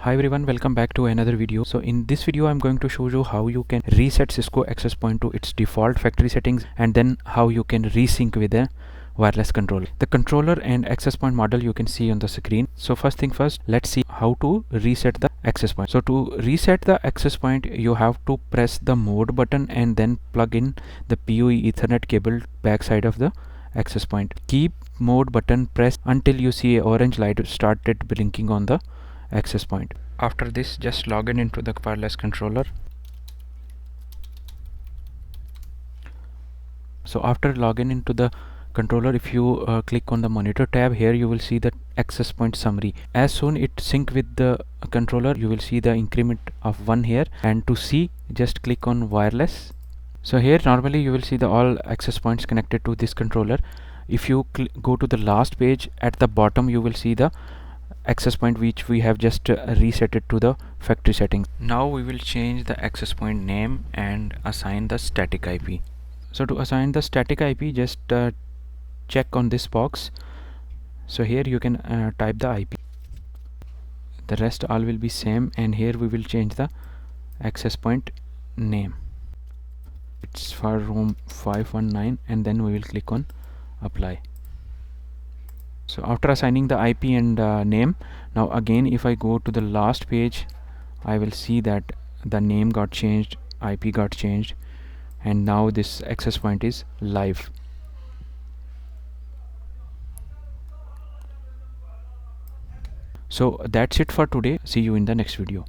Hi everyone, welcome back to another video. So in this video I'm going to show you how you can reset Cisco access point to its default factory settings, and then how you can resync with a wireless controller. The controller and access point model you can see on the screen. So first thing first, let's see how to reset the access point. So to reset the access point, you have to press the mode button and then plug in the PoE Ethernet cable backside of the access point. Keep mode button pressed until you see a orange light started blinking on the access point. After this, just log in into the wireless controller. So after login into the controller, if you click on the monitor tab, here you will see the access point summary. As soon it sync with the controller, you will see the increment of 1 here, and to see, just click on wireless. So here normally you will see the all access points connected to this controller. If you go to the last page, at the bottom you will see the access point which we have just reset it to the factory settings. Now we will change the access point name and assign the static IP. So to assign the static IP, just check on this box. So here you can type the IP. The rest all will be same, and here we will change the access point name. It's for room 519, and then we will click on apply. So after assigning the IP and name, now again if I go to the last page, I will see that the name got changed, IP got changed, and now this access point is live. So that's it for today. See you in the next video.